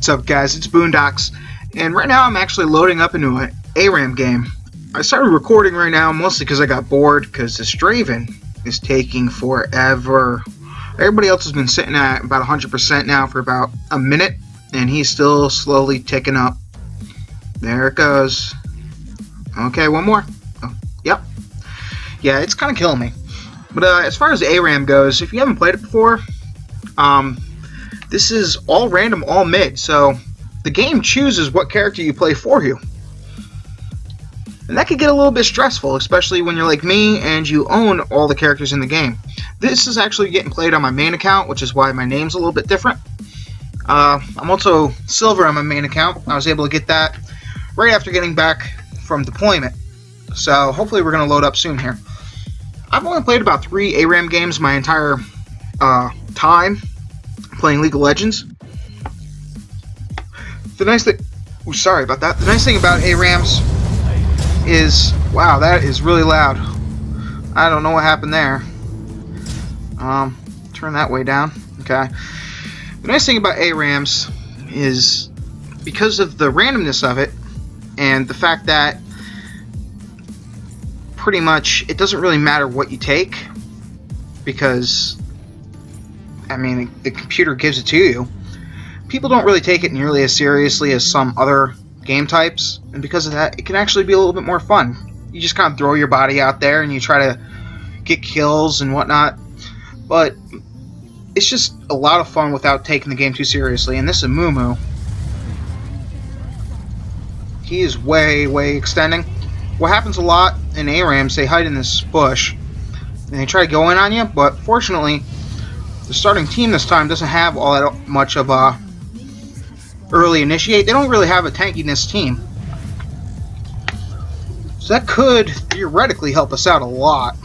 What's up, guys? It's Boondocks, and right now I'm actually loading up into an ARAM game. I started recording right now mostly because I got bored, because this Draven is taking forever. Everybody else has been sitting at about 100% now for about a minute, and he's still slowly ticking up. There it goes. Okay, one more. Oh, yep. Yeah, it's kind of killing me. But as far as ARAM goes, if you haven't played it before, this is all random, all mid, so the game chooses what character you play for you. And that could get a little bit stressful, especially when you're like me and you own all the characters in the game. This is actually getting played on my main account, which is why my name's a little bit different. I'm also silver on my main account. I was able to get that right after getting back from deployment. So hopefully we're going to load up soon here. I've only played about 3 ARAM games my entire time playing League of Legends. The nice thing, sorry about that. The nice thing about ARAMs is, wow, that is really loud. I don't know what happened there. Turn that way down. Okay. The nice thing about ARAMs is because of the randomness of it and the fact that pretty much it doesn't really matter what you take, because I mean, the computer gives it to you. People don't really take it nearly as seriously as some other game types, and because of that, it can actually be a little bit more fun. You just kind of throw your body out there and you try to get kills and whatnot, but it's just a lot of fun without taking the game too seriously. And this is Moo. He is way extending. What happens a lot in ARAMs, they hide in this bush and they try to go in on you, but fortunately the starting team this time doesn't have all that much of a early initiate. They don't really have a tankiness team, so that could theoretically help us out a lot.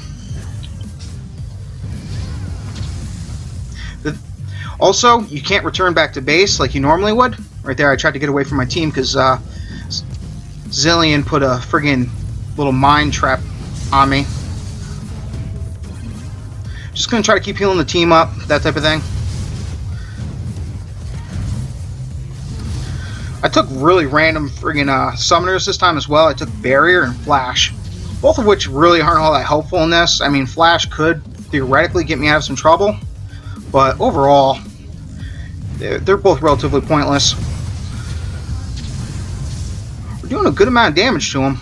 Also, you can't return back to base like you normally would. Right there, I tried to get away from my team because Zillion put a friggin' little mine trap on me. Just gonna try to keep healing the team up, that type of thing. I took really random friggin' summoners this time as well. I took Barrier and Flash, both of which really aren't all that helpful in this. I mean, Flash could theoretically get me out of some trouble, but overall, they're both relatively pointless. We're doing a good amount of damage to them.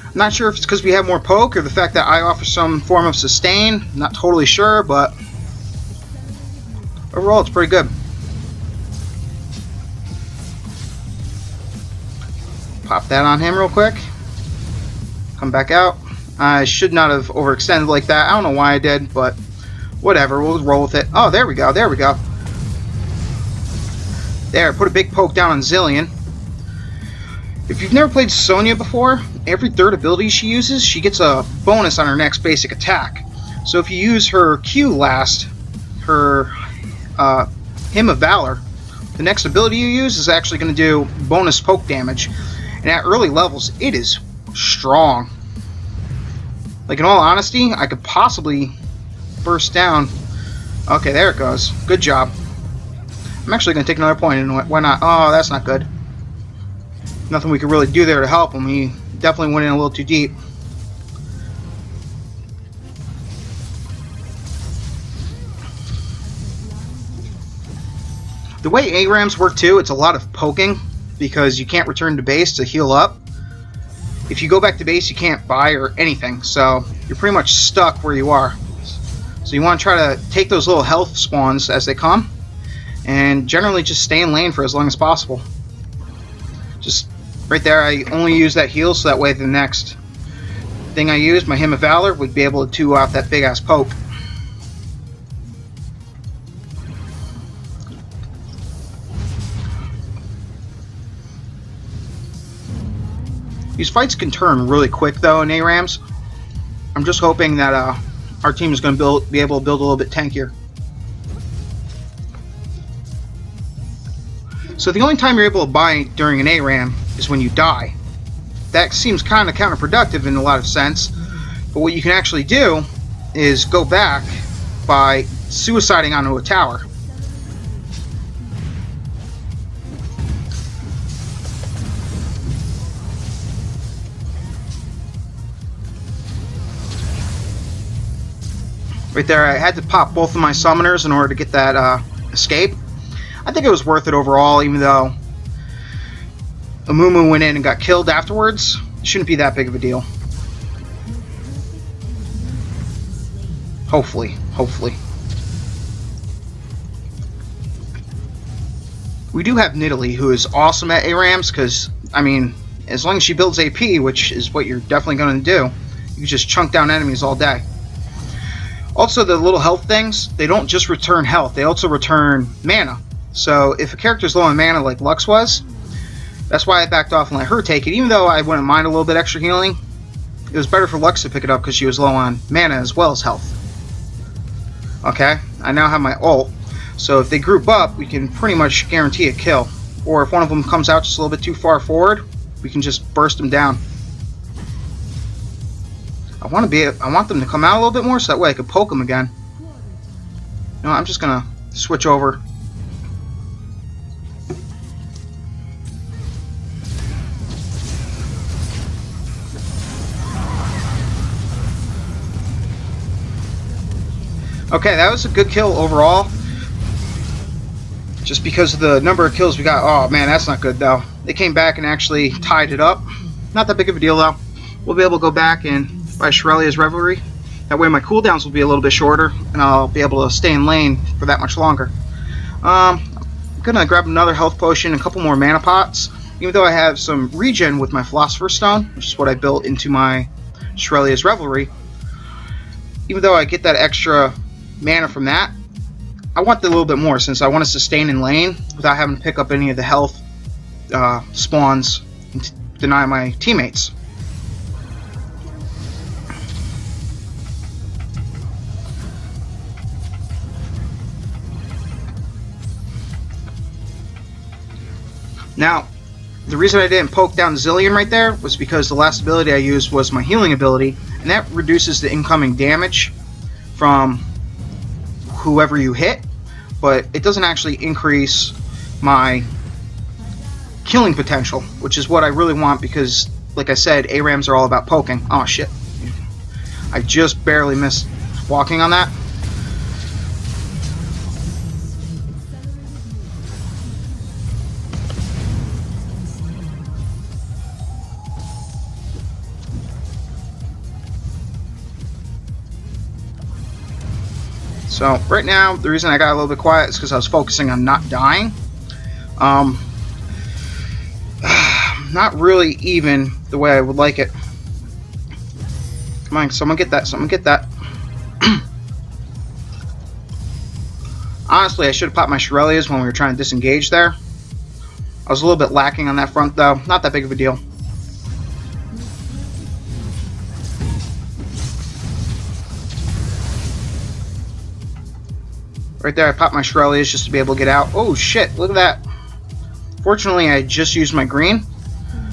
I'm not sure if it's because we have more poke or the fact that I offer some form of sustain. I'm not totally sure, but overall it's pretty good. Pop that on him real quick. Come back out. I should not have overextended like that. I don't know why I did, but whatever. We'll roll with it. Oh, there we go. There we go. There, put a big poke down on Zillion. If you've never played Sona before, every third ability she uses, she gets a bonus on her next basic attack. So if you use her Q last, her Hymn of Valor, the next ability you use is actually going to do bonus poke damage. And at early levels, it is strong. Like, in all honesty, I could possibly burst down. Okay, there it goes. Good job. I'm actually going to take another point, and why not? Oh, that's not good. Nothing we could really do there to help him. He definitely went in a little too deep. The way ARAMs work too, it's a lot of poking because you can't return to base to heal up. If you go back to base, you can't buy or anything, so you're pretty much stuck where you are. So you want to try to take those little health spawns as they come, and generally just stay in lane for as long as possible. Just right there, I only use that heal so that way the next thing I use, my Hymn of Valor, would be able to 2 out that big ass poke. These fights can turn really quick though in ARAMs. I'm just hoping that our team is going to be able to build a little bit tankier. So the only time you're able to buy during an ARAM is when you die. That seems kind of counterproductive in a lot of sense, but what you can actually do is go back by suiciding onto a tower. Right there, I had to pop both of my summoners in order to get that escape. I think it was worth it overall, even though Amumu went in and got killed afterwards. It shouldn't be that big of a deal. Hopefully. We do have Nidalee, who is awesome at ARAMs, because, I mean, as long as she builds AP, which is what you're definitely going to do, you can just chunk down enemies all day. Also, the little health things, they don't just return health, they also return mana. So if a character's low on mana like Lux was, that's why I backed off and let her take it. Even though I wouldn't mind a little bit extra healing, it was better for Lux to pick it up because she was low on mana as well as health. Okay, I now have my ult, so if they group up, we can pretty much guarantee a kill. Or if one of them comes out just a little bit too far forward, we can just burst them down. I want them to come out a little bit more so that way I could poke them again. No, I'm just gonna switch over. Okay, that was a good kill overall. Just because of the number of kills we got. Oh man, that's not good though. They came back and actually tied it up. Not that big of a deal though. We'll be able to go back and buy Shirelia's Revelry. That way my cooldowns will be a little bit shorter and I'll be able to stay in lane for that much longer. I'm gonna grab another health potion and a couple more mana pots. Even though I have some regen with my Philosopher's Stone, which is what I built into my Shirelia's Revelry. Even though I get that extra mana from that, I want a little bit more since I want to sustain in lane without having to pick up any of the health spawns and deny my teammates. Now, the reason I didn't poke down Zilean right there was because the last ability I used was my healing ability, and that reduces the incoming damage from whoever you hit, but it doesn't actually increase my killing potential, which is what I really want because, like I said, ARAMs are all about poking. Oh shit. I just barely missed walking on that. So right now, the reason I got a little bit quiet is because I was focusing on not dying. Not really even the way I would like it. Come on, someone get that, someone get that. Honestly, I should have popped my Shirelias when we were trying to disengage there. I was a little bit lacking on that front though, not that big of a deal. Right there, I popped my Shirelias just to be able to get out. Oh shit, look at that. Fortunately, I just used my green.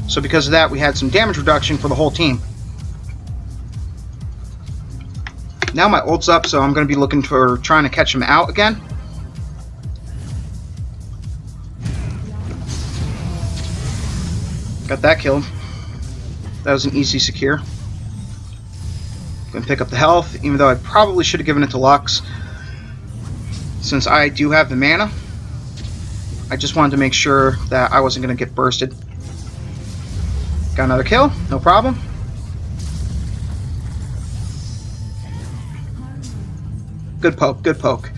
So because of that, we had some damage reduction for the whole team. Now my ult's up, so I'm going to be looking for trying to catch him out again. Got that killed. That was an easy secure. Going to pick up the health, even though I probably should have given it to Lux. Since I do have the mana, I just wanted to make sure that I wasn't going to get bursted. Got another kill, no problem. Good poke, good poke.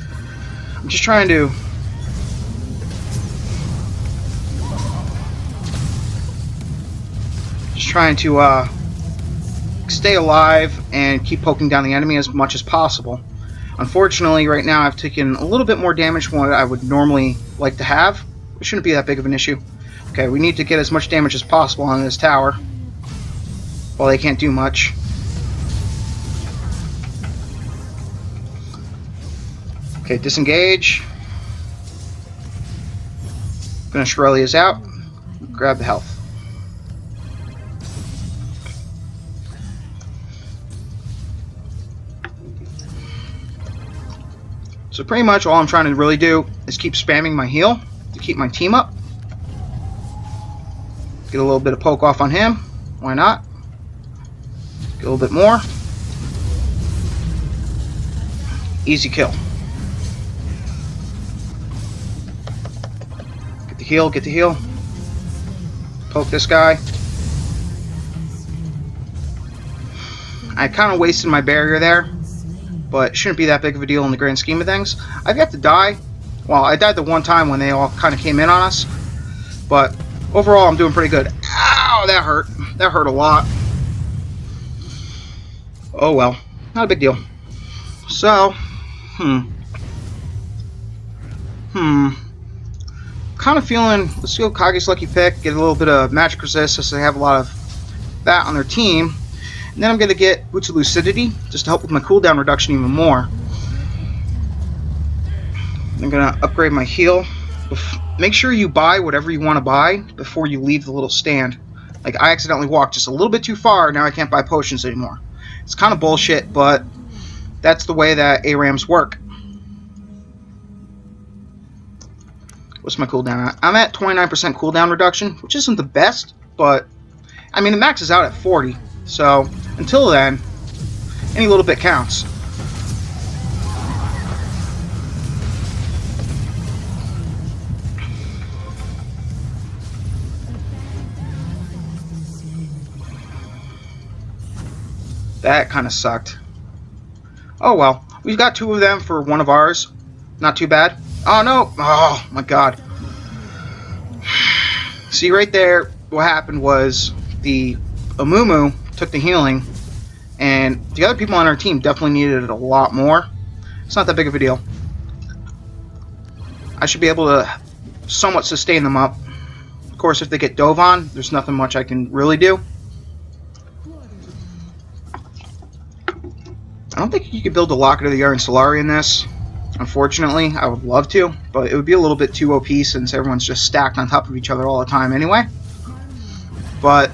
I'm just trying to stay alive and keep poking down the enemy as much as possible. Unfortunately, right now I've taken a little bit more damage than what I would normally like to have. It shouldn't be that big of an issue. Okay, we need to get as much damage as possible on this tower. Well, they can't do much. Okay, disengage. Gonna Shirelia's out. Grab the health. So pretty much all I'm trying to really do is keep spamming my heal to keep my team up. Get a little bit of poke off on him. Why not? Get a little bit more. Easy kill. Get the heal, get the heal. Poke this guy. I kind of wasted my barrier there, but it shouldn't be that big of a deal in the grand scheme of things. I've yet to die. Well, I died the one time when they all kind of came in on us, but overall I'm doing pretty good. Ow, that hurt. That hurt a lot. Oh well, not a big deal. So, kind of feeling, let's go Kage's lucky pick, get a little bit of magic resist since they have a lot of that on their team. And then I'm going to get Boots of Lucidity, just to help with my cooldown reduction even more. I'm going to upgrade my heal. Make sure you buy whatever you want to buy before you leave the little stand. Like, I accidentally walked just a little bit too far, now I can't buy potions anymore. It's kind of bullshit, but that's the way that ARAMs work. What's my cooldown at? I'm at 29% cooldown reduction, which isn't the best, but I mean, it maxes out at 40. So, until then, any little bit counts. That kind of sucked. Oh well, we've got 2 of them for 1 of ours. Not too bad. Oh no! Oh my god. See right there, what happened was the Amumu took the healing, and the other people on our team definitely needed it a lot more. It's not that big of a deal. I should be able to somewhat sustain them up. Of course, if they get dove on, there's nothing much I can really do. I don't think you could build a Locket of the Iron Solari in this. Unfortunately, I would love to, but it would be a little bit too OP since everyone's just stacked on top of each other all the time anyway. But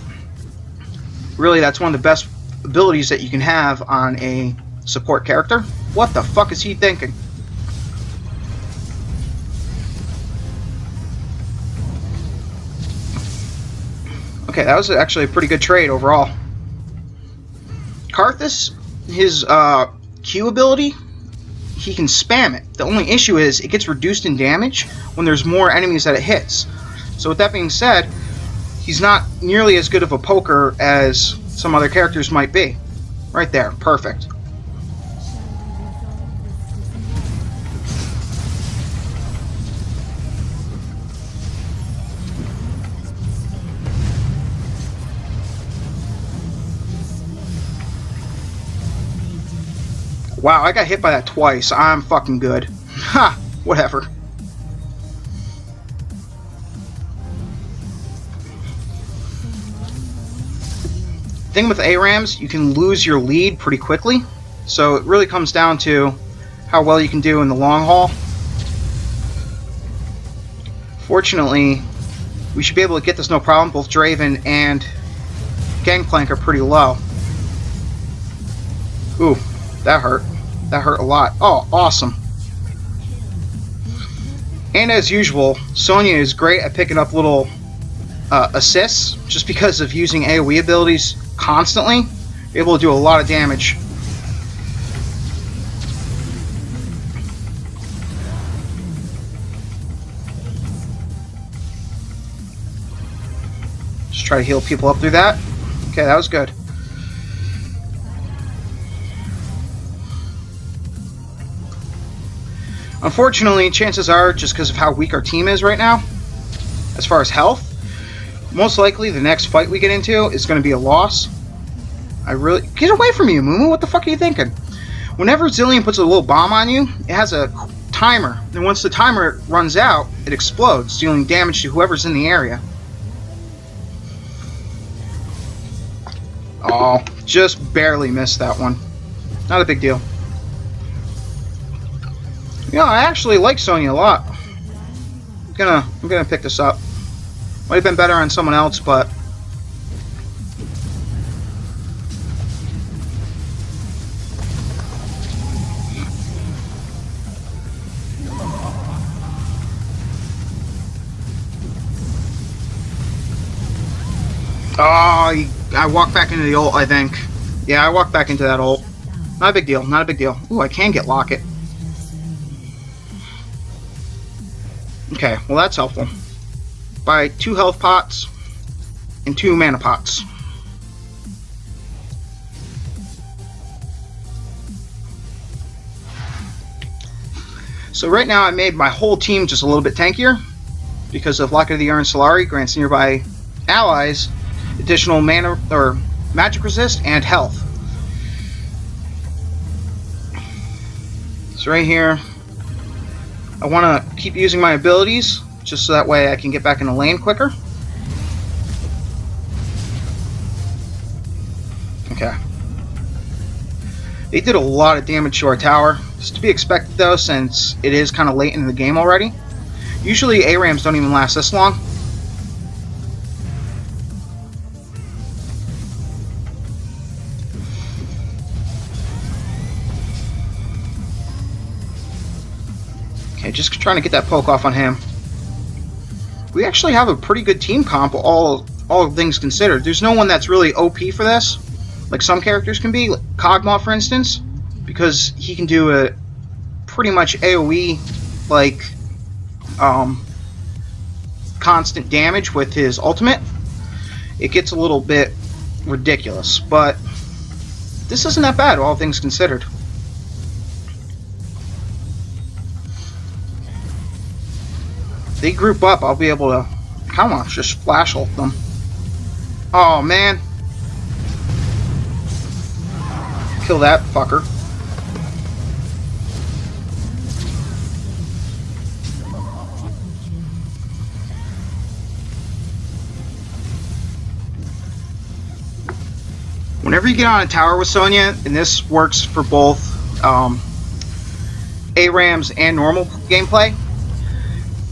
really, that's one of the best abilities that you can have on a support character. What the fuck is he thinking? Okay, that was actually a pretty good trade overall. Karthus, his Q ability, he can spam it. The only issue is it gets reduced in damage when there's more enemies that it hits. So with that being said, he's not nearly as good of a poker as some other characters might be. Right there, perfect. Wow, I got hit by that twice. I'm fucking good. Ha! Whatever. Thing with ARAMs, you can lose your lead pretty quickly. So it really comes down to how well you can do in the long haul. Fortunately, we should be able to get this no problem. Both Draven and Gangplank are pretty low. Ooh, that hurt. That hurt a lot. Oh, awesome. And as usual, Sonya is great at picking up little assists, just because of using AoE abilities constantly. You're able to do a lot of damage. Just try to heal people up through that. Okay, that was good. Unfortunately, chances are, just because of how weak our team is right now, as far as health, most likely the next fight we get into is going to be a loss. Get away from you, Mumu. What the fuck are you thinking? Whenever Zillion puts a little bomb on you, it has a timer. And once the timer runs out, it explodes, dealing damage to whoever's in the area. Oh, just barely missed that one. Not a big deal. You know, I actually like Sonya a lot. I'm gonna pick this up. Might have been better on someone else, but oh, I walked back into the ult, I think. Yeah, I walked back into that ult. Not a big deal, not a big deal. Ooh, I can get Locket. Okay, well that's helpful. Buy 2 health pots and 2 mana pots. So right now I made my whole team just a little bit tankier because of Locket of the Iron Solari grants nearby allies additional mana or magic resist and health. So right here I want to keep using my abilities just so that way I can get back in the lane quicker. Okay. They did a lot of damage to our tower. It's to be expected though, since it is kind of late in the game already. Usually ARAMs don't even last this long. Okay, just trying to get that poke off on him. We actually have a pretty good team comp, all things considered. There's no one that's really OP for this, like some characters can be, like Kog'Maw for instance, because he can do a pretty much AoE like constant damage with his ultimate. It gets a little bit ridiculous, but this isn't that bad, all things considered. They group up, I'll be able to come on, just flash ult them. Oh man. Kill that fucker. Whenever you get on a tower with Sonya, and this works for both ARAMs and normal gameplay,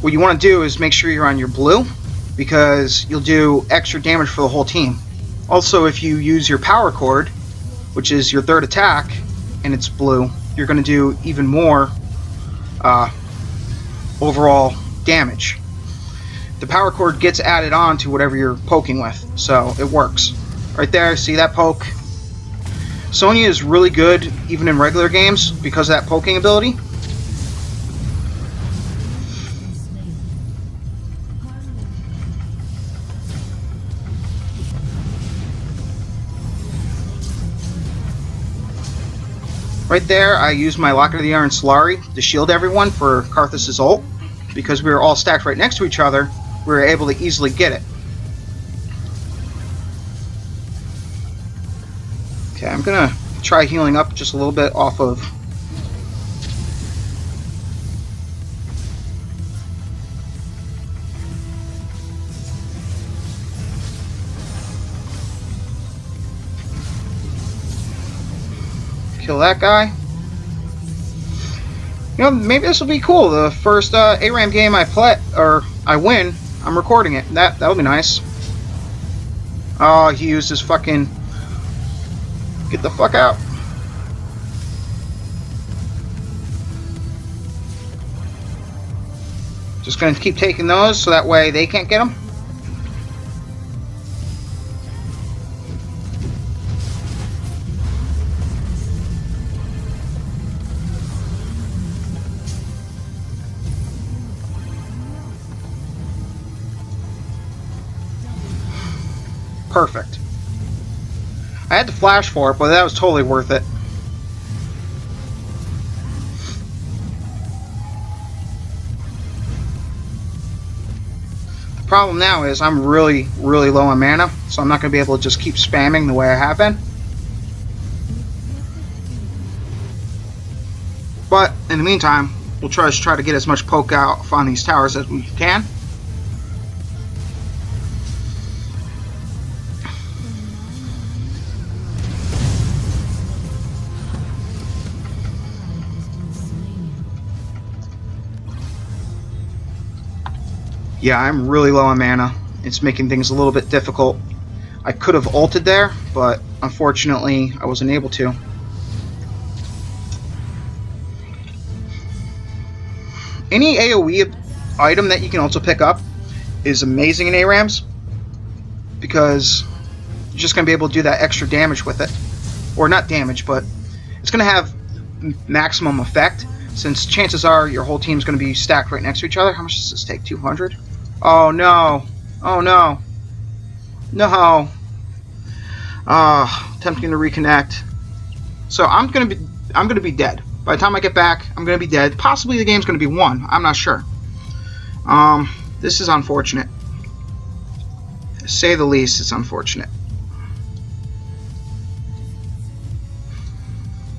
what you want to do is make sure you're on your blue, because you'll do extra damage for the whole team. Also, if you use your power chord, which is your third attack, and it's blue, you're going to do even more overall damage. The power chord gets added on to whatever you're poking with, so it works. Right there, see that poke? Sonya is really good even in regular games because of that poking ability. Right there, I used my Locket of the Iron Solari to shield everyone for Karthus' ult. Because we were all stacked right next to each other, we were able to easily get it. Okay, I'm gonna try healing up just a little bit off of... Kill that guy. You know, maybe this will be cool. The first ARAM game I play, or I win, I'm recording it. That'll be nice. Oh, he used his fucking... Get the fuck out. Just gonna keep taking those so that way they can't get them. Perfect. I had to flash for it, but that was totally worth it. The problem now is I'm really low on mana, so I'm not going to be able to just keep spamming the way I have been. But in the meantime, we'll try to get as much poke out on these towers as we can. Yeah, I'm really low on mana. It's making things a little bit difficult. I could have ulted there, but unfortunately I wasn't able to. Any AoE item that you can also pick up is amazing in ARAMs, because you're just going to be able to do that extra damage with it. Or not damage, but it's going to have maximum effect since chances are your whole team's going to be stacked right next to each other. How much does this take? 200? Oh no! Oh no! No! Attempting to reconnect. So I'm gonna be dead. By the time I get back, I'm gonna be dead. Possibly the game's gonna be won. I'm not sure. This is unfortunate. To say the least, it's unfortunate.